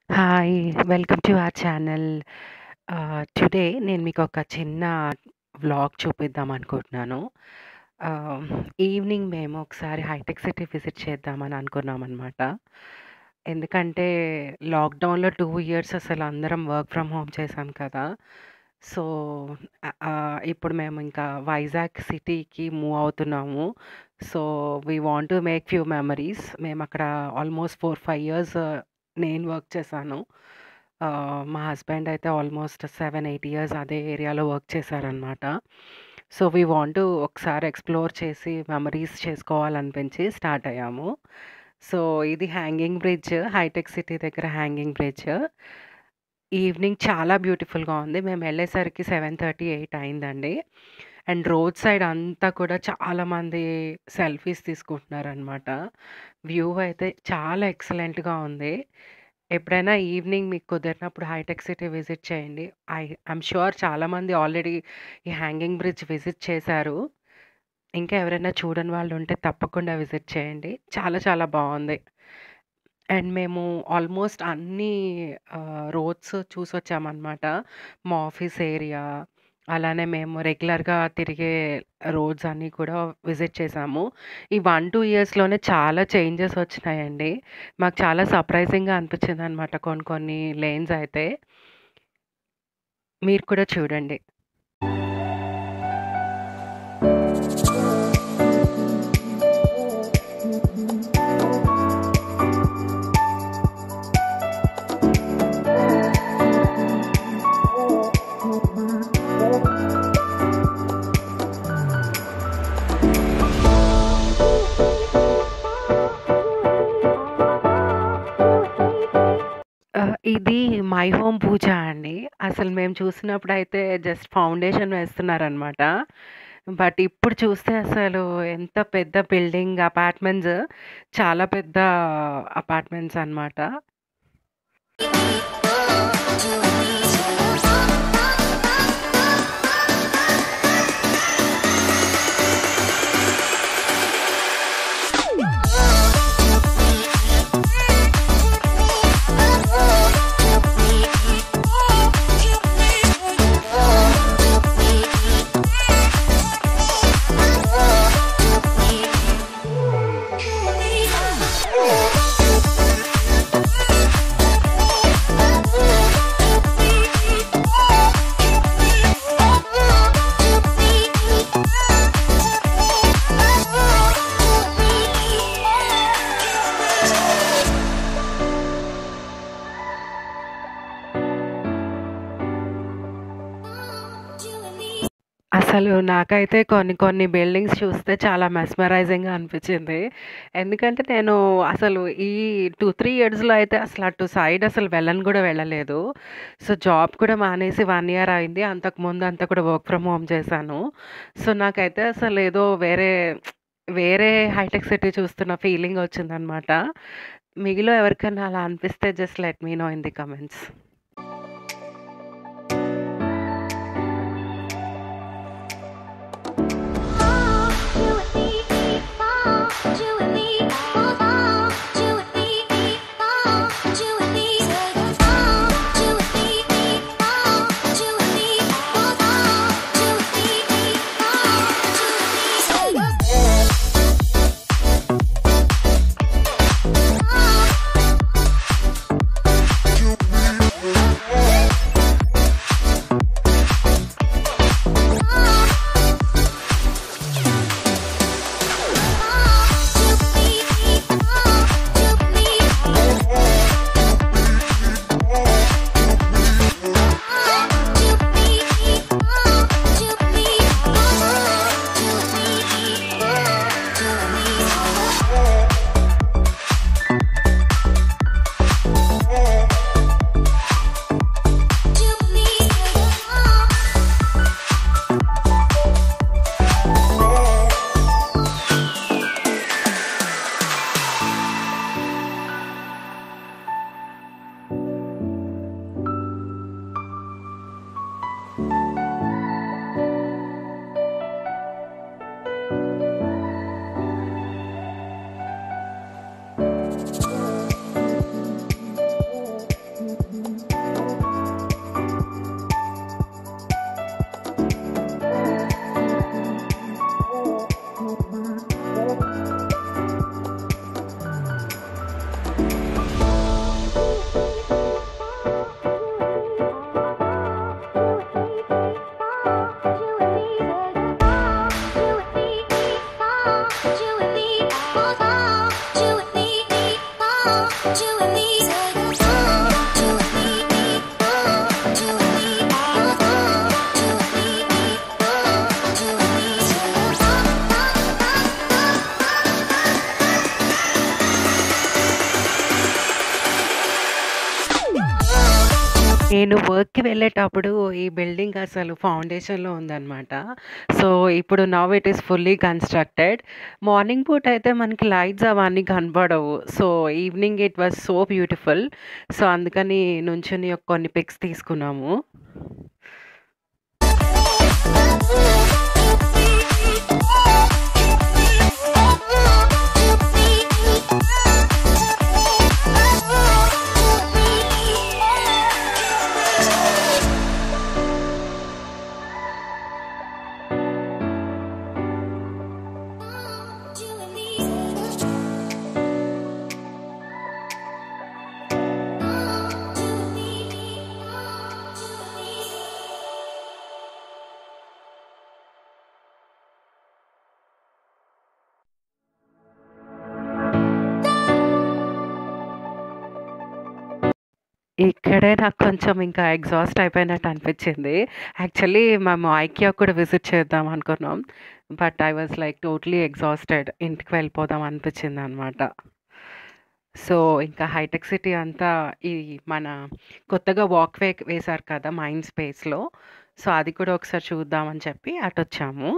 Hi. Welcome to our channel. Today నేను మీకొక చిన్న వ్లాగ్ చూపిద్దామనుకుంటున్నాను. ఆహ్, ఈవినింగ్ మేము ఒకసారి హైటెక్ సిటీ విజిట్ చేద్దామని అనుకున్నామనమాట. ఎందుకంటే లాక్‌డౌన్‌లో 2 ఇయర్స్ అసలు అందరం వర్క్ ఫ్రమ్ హోమ్ చేశాం కదా! సో, ఇప్పుడు మేము ఇంకా వైజాగ్ సిటీకి మూవ్ అవుతున్నాము. So, we want to make few memories. మేమక్కడ ఆల్మోస్ట్ 4, 5 ఇయర్స్ నేను వర్క్ చేశాను. మా హస్బెండ్ అయితే ఆల్మోస్ట్ 7, 8 ఇయర్స్ అదే ఏరియాలో వర్క్ చేశారనమాట. సో, వి వాంట్ టు ఒకసారి ఎక్స్‌ప్లోర్ చేసి మెమరీస్ చేసుకోవాలనిపించి స్టార్ట్ అయ్యాము. సో, ఇది హ్యాంగింగ్ బ్రిడ్జ్. హైటెక్ సిటీ దగ్గర హ్యాంగింగ్ బ్రిడ్జ్. ఈవినింగ్ చాలా బ్యూటిఫుల్‌గా ఉంది. మేమెళ్ళేసరికి 7:30, 8 అయిందండి. అండ్ రోడ్ సైడ్ అంతా కూడా చాలామంది సెల్ఫీస్ తీసుకుంటున్నారనమాట. వ్యూ అయితే చాలా ఎక్సలెంట్‌గా ఉంది. ఎప్పుడైనా ఈవినింగ్ మీకు కుదిరినప్పుడు హైటెక్ సిటీ విజిట్ చేయండి. ఐయామ్ ష్యూర్ చాలామంది ఆల్రెడీ ఈ హ్యాంగింగ్ బ్రిడ్జ్ విజిట్ చేశారు. ఇంకా ఎవరైనా చూడని వాళ్ళుంటే తప్పకుండా విజిట్ చేయండి. చాలా చాలా బావుంది. అండ్ మేము ఆల్మోస్ట్ అన్నీ రోడ్స్ చూసొచ్చామనమాట. మా ఆఫీస్ ఏరియా, అలానే మేము రెగ్యులర్‌గా తిరిగే రోడ్స్ అన్నీ కూడా విజిట్ చేశాము. ఈ 1, 2 ఇయర్స్‌లోనే చాలా చేంజెస్ వచ్చినాయండి. మాకు చాలా సర్ప్రైజింగ్‌గా అనిపించిందనమాట కొన్ని కొన్ని లేన్స్ అయితే. మీరు కూడా చూడండి. ఇది మై హోమ్ పూజ అండి. అసలు మేము చూసినప్పుడైతే జస్ట్ ఫౌండేషన్ వేస్తున్నారనమాట. బట్ ఇప్పుడు చూస్తే అసలు ఎంత పెద్ద బిల్డింగ్ అపార్ట్మెంట్స్, చాలా పెద్ద అపార్ట్మెంట్స్ అనమాట. అసలు నాకైతే కొన్ని కొన్ని బిల్డింగ్స్ చూస్తే చాలా మెస్మరైజింగ్‌గా అనిపించింది. ఎందుకంటే నేను అసలు ఈ 2, 3 ఇయర్స్‌లో అయితే అసలు అటు సైడ్ అసలు వెళ్ళను కూడా వెళ్ళలేదు. సో, జాబ్ కూడా మానేసి 1 ఇయర్ అయింది. అంతకుముందు అంతా కూడా వర్క్ ఫ్రమ్ హోమ్ చేశాను. సో, నాకైతే అసలు ఏదో వేరే హైటెక్ సిటీ చూస్తున్న ఫీలింగ్ వచ్చిందనమాట. మీలో ఎవరికైనా అలా అనిపిస్తే just let me know in the comments. నేను వర్క్‌కి వెళ్ళేటప్పుడు ఈ బిల్డింగ్ అసలు ఫౌండేషన్‌లో ఉందనమాట. సో, ఇప్పుడు now it is fully constructed. Morning పూట అయితే మనకి లైట్స్ అవన్నీ కనపడవు. So, evening it was so beautiful. So, అందుకని నుంచొని కొన్ని పిక్స్ తీసుకున్నాము. ఇక్కడే నాకు కొంచెం ఇంకా ఎగ్జాస్ట్ అయిపోయినట్టు అనిపించింది. యాక్చువల్లీ మేము ఐకియా కూడా విజిట్ చేద్దాం అనుకున్నాం. But I was like totally exhausted. ఇంటికి వెళ్ళిపోదాం అనిపించిందనమాట. సో, ఇంకా హైటెక్ సిటీ అంతా ఈ మన కొత్తగా వాక్‌వే వేశారు కదా! మైండ్ స్పేస్‌లో. సో, అది కూడా ఒకసారి చూద్దామని చెప్పి అటొచ్చాము.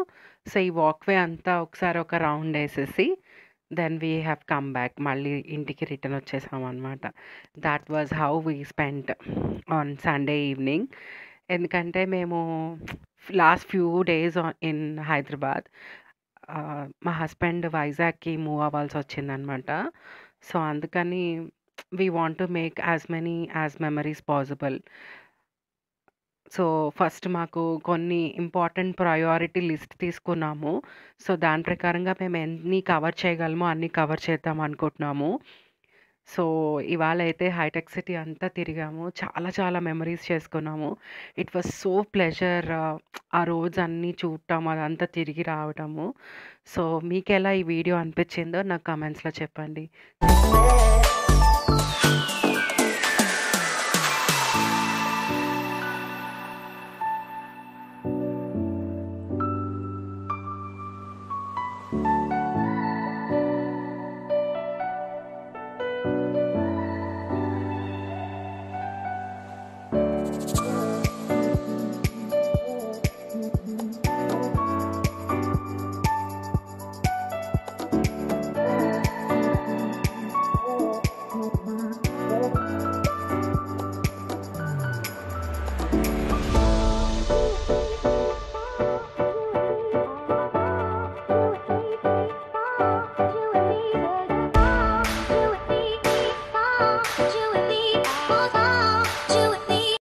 సో, ఈ వాక్‌వే అంతా ఒకసారి ఒక రౌండ్ ఏసేసి then we have come back. మళ్ళీ ఇంటికి రిటర్న్ వచ్చేసామనమాట. Thought was how we spent on Sunday evening. ఎందుకంటే మేము last few days in Hyderabad. మా హస్బెండ్ వైజాగ్‌కి మూవ్ అవ్వాల్సొచ్చిందనమాట. సో, అందుకని we want to make as memories possible. So, first మాకు కొన్ని ఇంపార్టెంట్ ప్రయారిటీ లిస్ట్ తీసుకున్నాము. సో, దాని ప్రకారంగా మేము ఎన్ని కవర్ చేయగలమో అన్నీ కవర్ చేద్దాం అనుకుంటున్నాము. సో, ఇవాళైతే హైటెక్ సిటీ అంతా తిరిగాము. చాలా చాలా మెమరీస్ చేసుకున్నాము. ఇట్ వాస్ సో ప్లెజర్ ఆ రోజన్నీ చూడటం, అదంతా తిరిగి రావటము. సో, మీకెలా ఈ వీడియో అనిపించిందో నాకు కామెంట్స్‌లో చెప్పండి.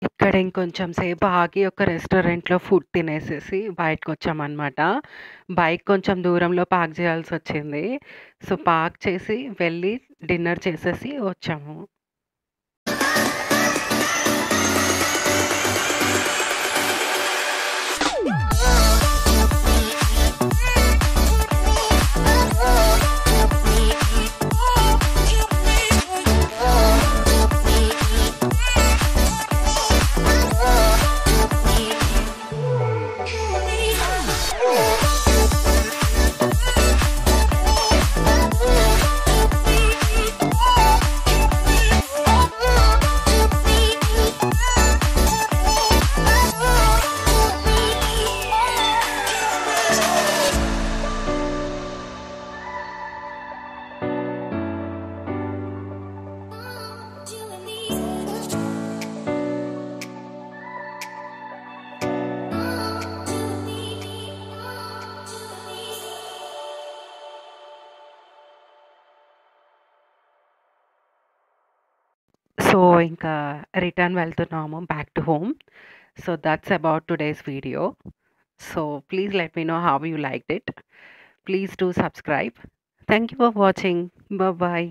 ఇక్కడ ఇంకొంచెం సేపు ఆగి ఒక రెస్టారెంట్‌లో ఫుడ్ తినేసేసి బయటకొచ్చామనమాట. బైక్ కొంచెం దూరంలో పార్క్ చేయాల్సొచ్చింది. సో, పార్క్ చేసి వెళ్ళి డిన్నర్ చేసేసి వచ్చాము. సో, ఇంకా రిటర్న్ వెళ్తున్నాము back to home. So, that's about today's video. So, please let me know how you liked it. Please do subscribe. Thank you for watching. Bye bye.